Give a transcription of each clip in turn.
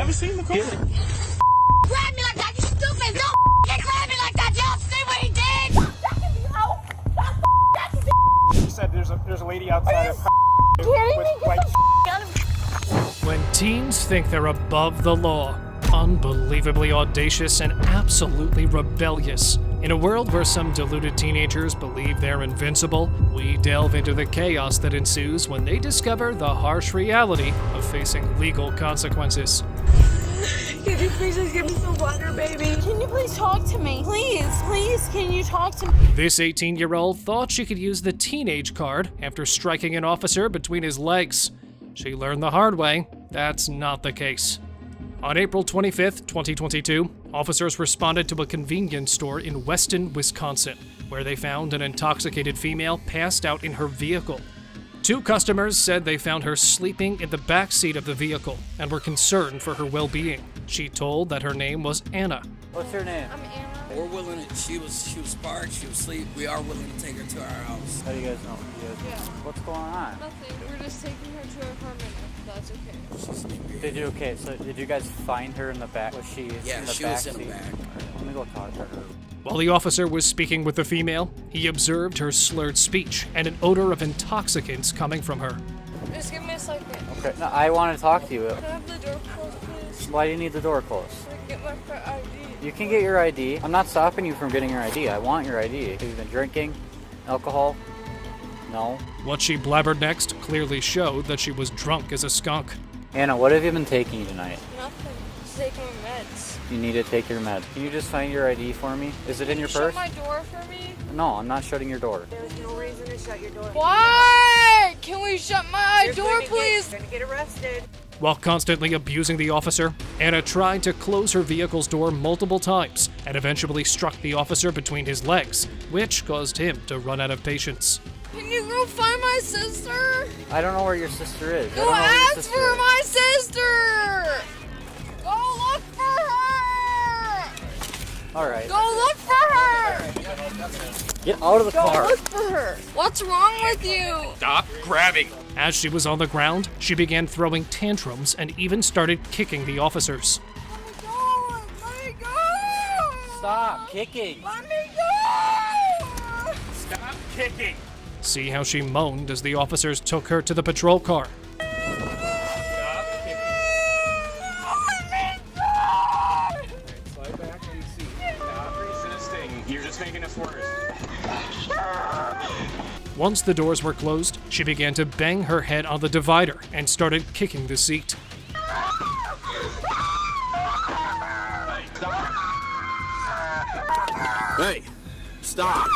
haven't seen the car. Grab me like that, you stupid! Don't grab me like that! Y'all see what he did? He said there's a lady outside of with white. When teens think they're above the law, unbelievably audacious and absolutely rebellious, in a world where some deluded teenagers believe they're invincible, we delve into the chaos that ensues when they discover the harsh reality of facing legal consequences. Can you please just give me some water, baby? Can you please talk to me? Please, can you talk to me? This 18-year-old thought she could use the teenage card after striking an officer between his legs. She learned the hard way, that's not the case. On April 25th, 2022, officers responded to a convenience store in Weston, Wisconsin, where they found an intoxicated female passed out in her vehicle. Two customers said they found her sleeping in the back seat of the vehicle and were concerned for her well-being. She told that her name was Anna. What's her name? I'm Anna. We're willing to, she was sparked, she was asleep. We are willing to take her to our house. How do you guys know? Yeah. What's going on? Nothing. We're just taking her to her apartment, if that's okay. She's sleeping. Did you guys find her in the back? Was she Yeah, in the she back was in the seat? back. Alright, let me go talk to her. While the officer was speaking with the female, he observed her slurred speech and an odor of intoxicants coming from her. Just give me a second. Okay, no, I want to talk to you. Can I have the door closed, please? Why do you need the door closed? So I can get my ID. You can get your ID. I'm not stopping you from getting your ID. I want your ID. Have you been drinking? Alcohol? No. What she blabbered next clearly showed that she was drunk as a skunk. Anna, what have you been taking tonight? Nothing. Just taking my meds. You need to take your med. Can you just find your ID for me? Is it in your Shut purse? my door for me? No, I'm not shutting your door. There's no reason to shut your door. Why? Can we shut my door, please? You're gonna get arrested. While constantly abusing the officer, Anna tried to close her vehicle's door multiple times and eventually struck the officer between his legs, which caused him to run out of patience. Can you go find my sister? I don't know where your sister is. I Go don't know where your ask sister for is. my sister! Go look for her! Alright. Go look for her! Get out of the Go car. look for her! What's wrong with you? Stop grabbing. As she was on the ground, she began throwing tantrums and even started kicking the officers. Let me go! Stop kicking. Let me go! Stop kicking. See how she moaned as the officers took her to the patrol car. Stop kicking. Let me go! Slide back and see. Stop resisting. You're just making us worse. Once the doors were closed, she began to bang her head on the divider and started kicking the seat. Hey, stop.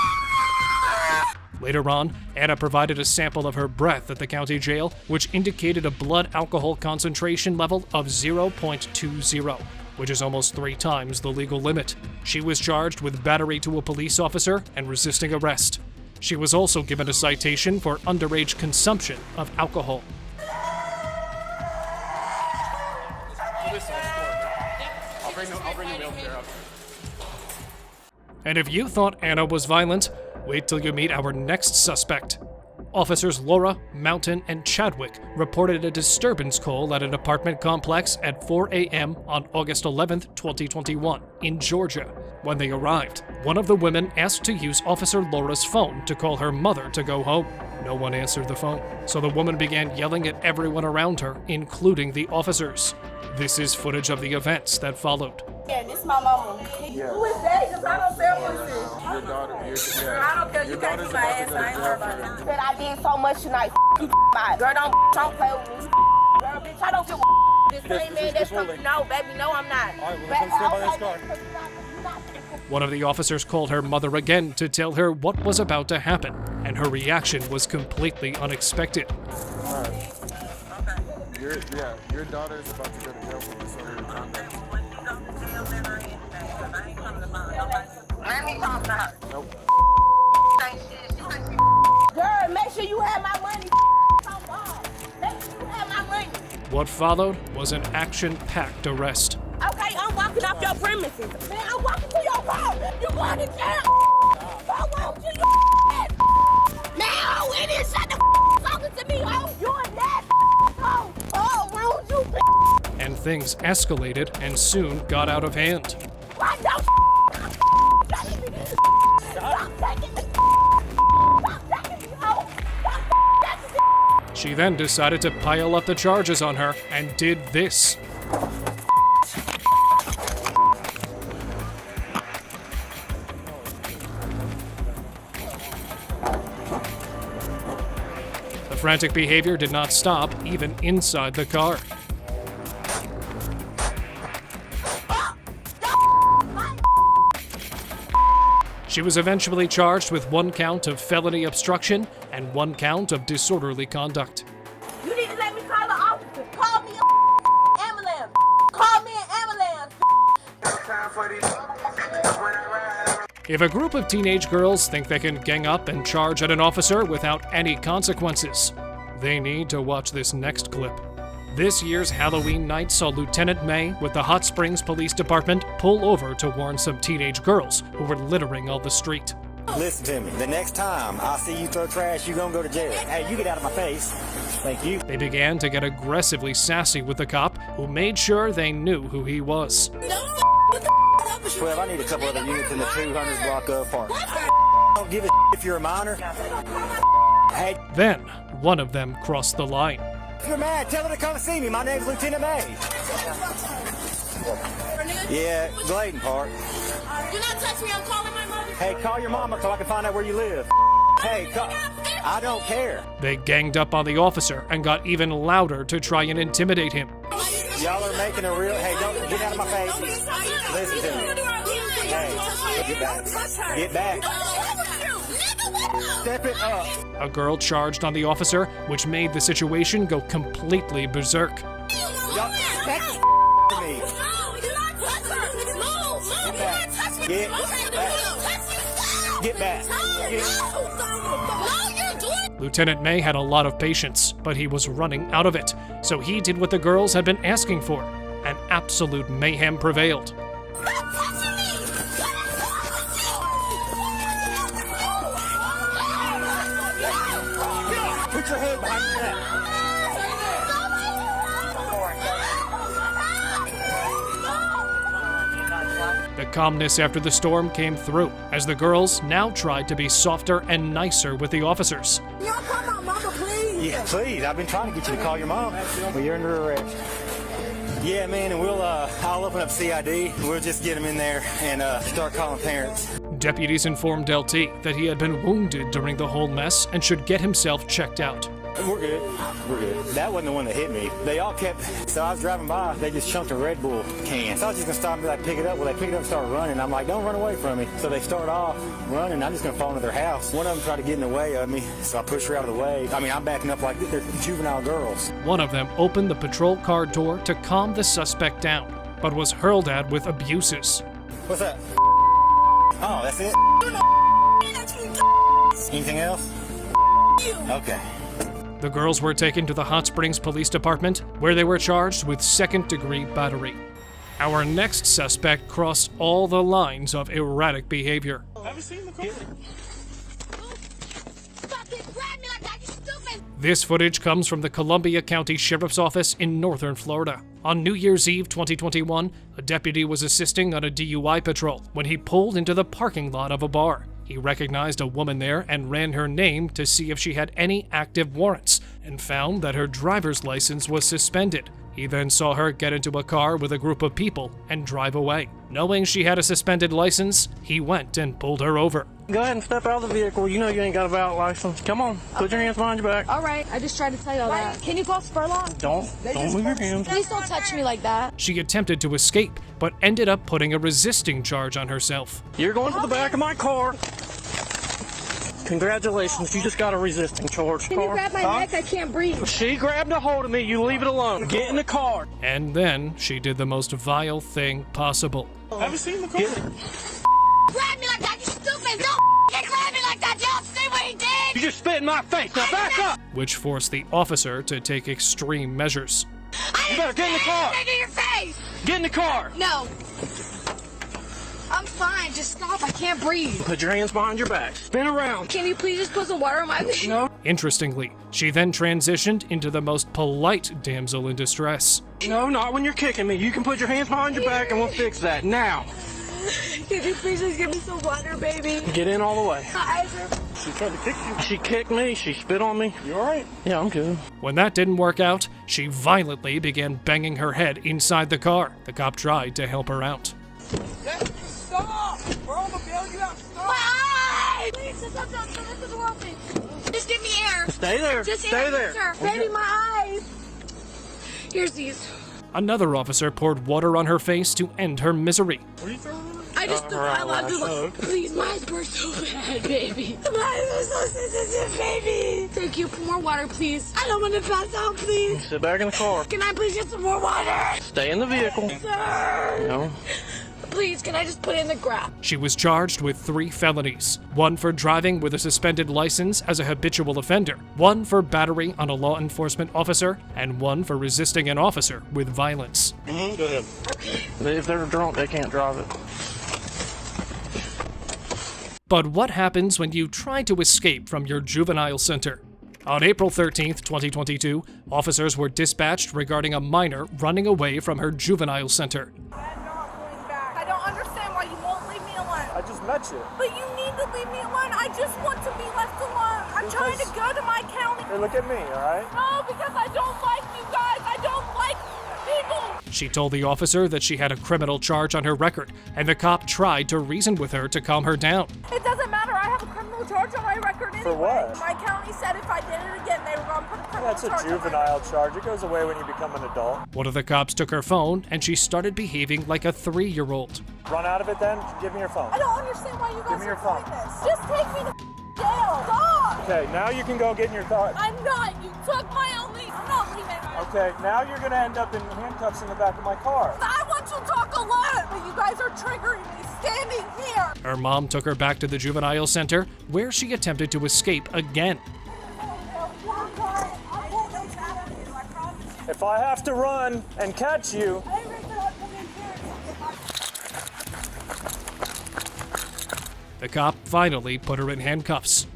Later on, Anna provided a sample of her breath at the county jail, which indicated a blood alcohol concentration level of 0.20, which is almost 3 times the legal limit. She was charged with battery to a police officer and resisting arrest. She was also given a citation for underage consumption of alcohol. I'll bring the wheelchair up. And if you thought Anna was violent, wait till you meet our next suspect. Officers Laura, Mountain, and Chadwick reported a disturbance call at an apartment complex at 4 a.m. on August 11, 2021, in Georgia. When they arrived, one of the women asked to use Officer Laura's phone to call her mother to go home. No one answered the phone, so the woman began yelling at everyone around her, including the officers. This is footage of the events that followed. Yeah, this is my mama. Who is that? Because I don't sell pussy. Your daughter, Girl, I don't care. You your can't daughter's keep my about to ass. go I to ain't jail worried for about that. it. Said I did so much tonight. You bye. Girl, don't play with me. Girl, bitch, I don't give a this same man that's coming. No, baby, no, I'm not. All right, well, come stand by this car. One of the officers called her mother again to tell her what was about to happen, and her reaction was completely unexpected. All right. Your daughter is about to go to jail for disorderly conduct. Let me talk to her. Nope. Girl, make sure you have my money. Make sure you have my money. What followed was an action-packed arrest. Okay, I'm walking off your premises. Man, I'm walking to your car. You going to jail. Go on to your now, it is shut the talking to me, oh. You're that oh, rude, you And things escalated and soon got out of hand. What? No. Stop taking me. Stop taking me out. Stop. She then decided to pile up the charges on her and did this. The frantic behavior did not stop even inside the car. She was eventually charged with 1 count of felony obstruction and 1 count of disorderly conduct. You need to let me call the officer. Call me an ambulance. Call me an ambulance. If a group of teenage girls think they can gang up and charge at an officer without any consequences, they need to watch this next clip. This year's Halloween night saw Lieutenant May with the Hot Springs Police Department pull over to warn some teenage girls who were littering all the street. Listen to me. The next time I see you throw trash, you're gonna go to jail. Hey, you get out of my face. Thank you. They began to get aggressively sassy with the cop, who made sure they knew who he was. 12, I need a couple other units in the 200 block of park. Don't give a if you're a minor. Hey, Then, one of them crossed the line. if you're mad, tell her to come see me. My name's Lieutenant May. Yeah, Gladen Park. Do not touch me. I'm calling my mother. Hey, call your mama so I can find out where you live. Hey, I don't care. They ganged up on the officer and got even louder to try and intimidate him. Y'all are making a real... Hey, don't get out of my face. Listen to me. Hey, get back. Get back. Step it up. A girl charged on the officer, which made the situation go completely berserk. Y'all, back to me. Get back. Get back. Lieutenant May had a lot of patience, but he was running out of it, so he did what the girls had been asking for, and absolute mayhem prevailed. Put your head behind your neck. The calmness after the storm came through, as the girls now tried to be softer and nicer with the officers. Y'all call my mama, please. Yeah, please. I've been trying to get you to call your mom. Well, you're under arrest. Yeah, man, and I'll open up CID. We'll just get him in there and start calling parents. Deputies informed LT that he had been wounded during the whole mess and should get himself checked out. We're good. We're good. That wasn't the one that hit me. They all kept... So I was driving by. They just chunked a Red Bull can. So I was just going to stop and be like, pick it up. Well, they pick it up and start running. I'm like, don't run away from me. So they start off running. I'm just going to fall into their house. One of them tried to get in the way of me, so I pushed her out of the way. I mean, I'm backing up like they're juvenile girls. One of them opened the patrol car door to calm the suspect down, but was hurled at with abuses. What's that? Oh, that's it? Anything else? Okay. The girls were taken to the Hot Springs Police Department, where they were charged with second-degree battery. Our next suspect crossed all the lines of erratic behavior. This footage comes from the Columbia County Sheriff's Office in northern Florida. On New Year's Eve 2021, a deputy was assisting on a DUI patrol when he pulled into the parking lot of a bar. He recognized a woman there and ran her name to see if she had any active warrants, and found that her driver's license was suspended. He then saw her get into a car with a group of people and drive away. Knowing she had a suspended license, he went and pulled her over. Go ahead and step out of the vehicle. You know you ain't got a valid license. Come on, put your hands behind your back. All right, I just tried to tell you all that. Can you call Spurlock? Don't move your hands. Please don't touch me like that. She attempted to escape, but ended up putting a resisting charge on herself. You're going to the back of my car. Congratulations, you just got a resisting charge. Can you grab my neck? I can't breathe. She grabbed a hold of me. You leave it alone. Get in the car. And then she did the most vile thing possible. Have you seen the car? Grab me like that, you stupid! Don't grab me like that! Y'all see what he did? You just spit in my face. Now back up. Which forced the officer to take extreme measures. You better get in the car. Into your face! Get in the car. No. I'm fine. Just stop. I can't breathe. Put your hands behind your back. Spin around. Can you please just put some water on my face? No. Interestingly, she then transitioned into the most polite damsel in distress. No, not when you're kicking me. You can put your hands behind your back and we'll fix that now. Can you please just give me some water, baby? Get in all the way. My eyes are... She tried to kick you. She kicked me. She spit on me. You alright? Yeah, I'm good. When that didn't work out, she violently began banging her head inside the car. The cop tried to help her out. Stop! We're on the bail you out. Stop! My eyes! Please, just stop. This is working. Just give me air. Stay there. Just Stay air, there. sir. Baby, my eyes. Here's these. Another officer poured water on her face to end her misery. What are you throwing? I just I want to please, my eyes burn so bad, baby. My eyes are so sensitive, baby. Thank you. Pour more water, please. I don't want to pass out, please. Sit back in the car. Can I please get some more water? Stay in the vehicle. Sir. No. Please, can I just put it in the grab? She was charged with 3 felonies. 1 for driving with a suspended license as a habitual offender, 1 for battery on a law enforcement officer, and 1 for resisting an officer with violence. Go ahead. Okay. If they're drunk, they can't drive it. But what happens when you try to escape from your juvenile center? On April 13th, 2022, officers were dispatched regarding a minor running away from her juvenile center. I don't understand why you won't leave me alone. I just met you. But you need to leave me alone. I just want to be left alone. I'm trying to go to my county. Hey, look at me, alright? No, because I don't like you guys. I don't like people. She told the officer that she had a criminal charge on her record, and the cop tried to reason with her to calm her down. It doesn't matter. I have a criminal charge on my record anyway. For what? My county said if I did it again, they were going to put a criminal That's a charge on my juvenile charge. It goes away when you become an adult. One of the cops took her phone, and she started behaving like a 3-year-old. Run out of it then. Give me your phone. I don't understand why you guys me your are doing phone. this. Just take me to jail. Stop. Okay, now you can go get in your car. I'm not. You took my only. I'm not leaving. Okay, now you're gonna end up in handcuffs in the back of my car. I want to talk alone, but you guys are triggering me standing here. Her mom took her back to the juvenile center, where she attempted to escape again. If I have to run and catch you, The cop finally put her in handcuffs.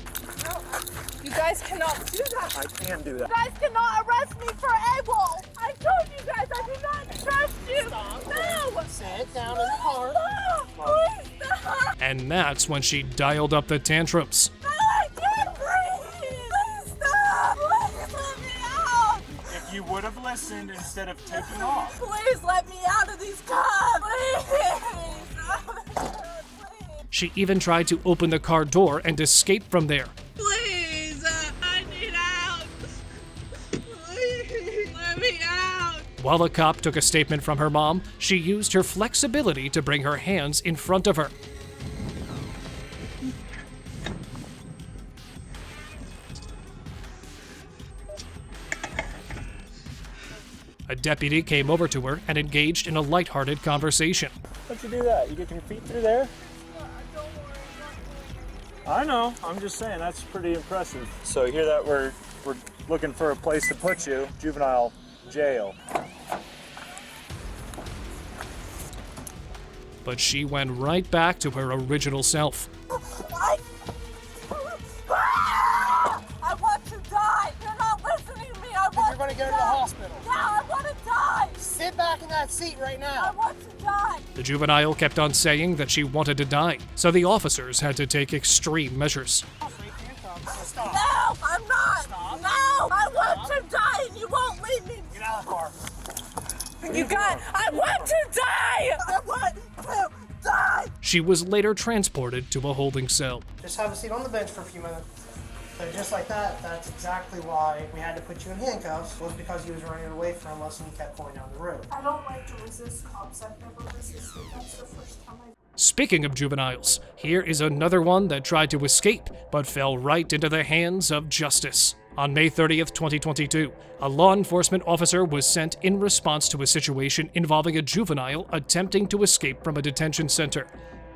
You guys cannot do that. I can do that. You guys cannot arrest me for AWOL. I told you guys I do not trust you. Stop. No. Sit down in the car. Stop. Please stop. And that's when she dialed up the tantrums. No, I can't breathe. Please stop. Please let me out. If you would have listened instead of taking off. Please let me out of these cars. Please. She even tried to open the car door and escape from there. Please, I need out. Please, let me out. While the cop took a statement from her mom, she used her flexibility to bring her hands in front of her. A deputy came over to her and engaged in a lighthearted conversation. How'd you do that? You get your feet through there? I know. I'm just saying that's pretty impressive. So you hear that we're looking for a place to put you, juvenile jail. But she went right back to her original self. I want to die. You're not listening to me. I want You're gonna to go to die. the hospital. Yeah, I want to die. Sit back in that seat right I now. want to die. The juvenile kept on saying that she wanted to die, so the officers had to take extreme measures. No, I'm not. No, I want to die and you won't leave me. Get out of the car. I want to die. I want to die. She was later transported to a holding cell. Just have a seat on the bench for a few minutes. So just like that, that's exactly why we had to put you in handcuffs, was because you was running away from us and you kept going down the road. I don't like to resist cops. I've never resisted. That's the first time Speaking of juveniles, here is another one that tried to escape, but fell right into the hands of justice. On May 30th, 2022, a law enforcement officer was sent in response to a situation involving a juvenile attempting to escape from a detention center.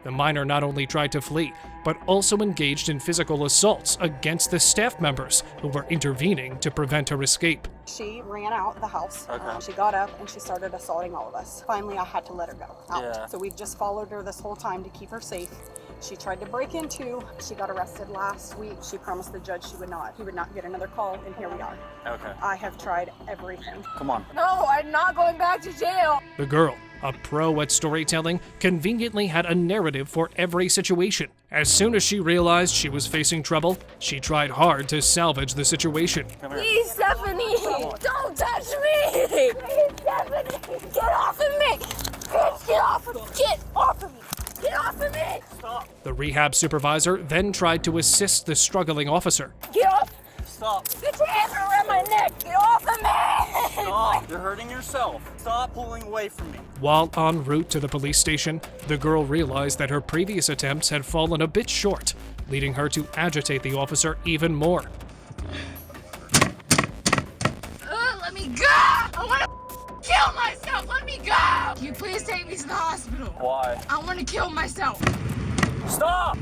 The minor not only tried to flee, but also engaged in physical assaults against the staff members who were intervening to prevent her escape. She ran out the house. She got up and she started assaulting all of us. Finally, I had to let her go out. Yeah. So we've just followed her this whole time to keep her safe. She tried to break into. She got arrested last week. She promised the judge he would not get another call, and here we are. Okay. I have tried everything. Come on. No, I'm not going back to jail. The girl, a pro at storytelling, conveniently had a narrative for every situation. As soon as she realized she was facing trouble, she tried hard to salvage the situation. Please, Stephanie, don't touch me. Please, Stephanie, get off of me. Bitch, get off of me. Get off of me. Get off of me. Stop. The rehab supervisor then tried to assist the struggling officer. Get off. Stop. Get your hands around my neck. Get off of me. Stop. You're hurting yourself. Stop pulling away from me. While en route to the police station, the girl realized that her previous attempts had fallen a bit short, leading her to agitate the officer even more. Let me go! I want to kill myself! Let me go! Can you please take me to the hospital? Why? I want to kill myself. Stop!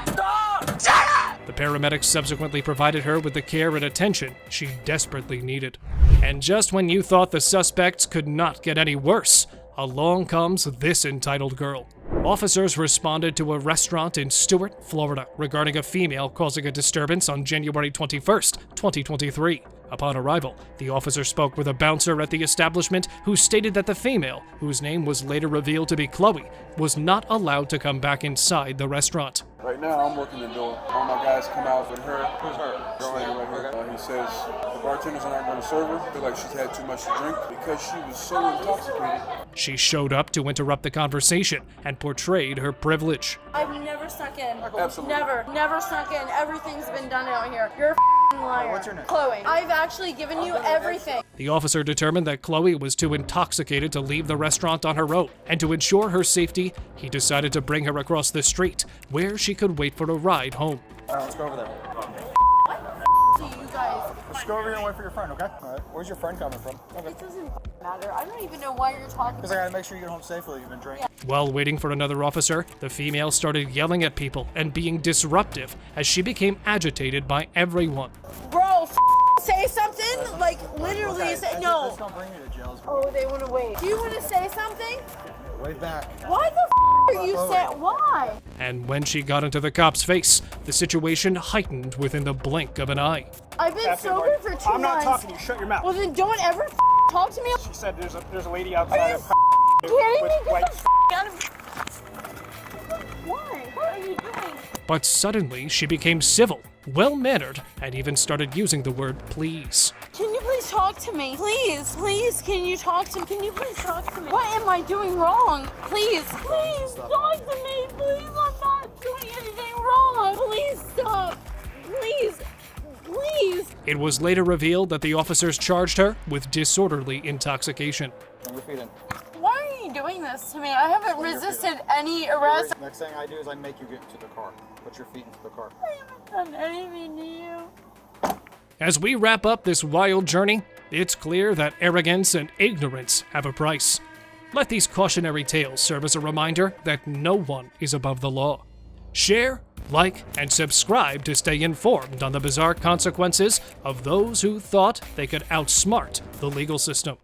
Stop! Shut up! The paramedics subsequently provided her with the care and attention she desperately needed. And just when you thought the suspects could not get any worse, along comes this entitled girl. Officers responded to a restaurant in Stuart, Florida, regarding a female causing a disturbance on January 21st, 2023. Upon arrival, the officer spoke with a bouncer at the establishment who stated that the female, whose name was later revealed to be Chloe, was not allowed to come back inside the restaurant. Right now, I'm working the door. All my guys come out with her. Who's her? Girl lady right here. He says the bartenders are not going to serve her. Feel like she's had too much to drink because she was so intoxicated. She showed up to interrupt the conversation and portrayed her privilege. I've never snuck in. Absolutely. Never snuck in. Everything's been done out here. You're a liar. What's your name? Chloe. I've actually given you everything. The officer determined that Chloe was too intoxicated to leave the restaurant on her own, and to ensure her safety, he decided to bring her across the street, where she could wait for a ride home. All right, let's go over there. To you guys. Let's go over here and wait for your friend, okay? All right. Where's your friend coming from? Okay. It doesn't matter. I don't even know why you're talking. Because I gotta make sure you get home safely. You've been drinking. While waiting for another officer, the female started yelling at people and being disruptive as she became agitated by everyone. Bro, say something. Like literally say no. Let's not bring you to jail. Oh, they want to wait. Do you want to say something? Wait back. Why the are you saying? Why? And when she got into the cop's face, the situation heightened within the blink of an eye. I've been sober for 2 months. I'm not talking to you. Shut your mouth. Well, then don't ever talk to me. She said there's a lady outside of Kidding me? with Get white. the out of me. Why? What are you doing? But suddenly she became civil, well-mannered, and even started using the word please. Can you please talk to me? Please, can you talk to me? Can you please talk to me? What am I doing wrong? Please talk to me. Please, I'm not doing anything wrong. Please stop. Please. It was later revealed that the officers charged her with disorderly intoxication. Bring your feet in. Why are you doing this to me? I haven't resisted any arrest. Next thing I do is I make you get into the car. Put your feet into the car. I haven't done anything to you. As we wrap up this wild journey, it's clear that arrogance and ignorance have a price. Let these cautionary tales serve as a reminder that no one is above the law. Share, like, and subscribe to stay informed on the bizarre consequences of those who thought they could outsmart the legal system.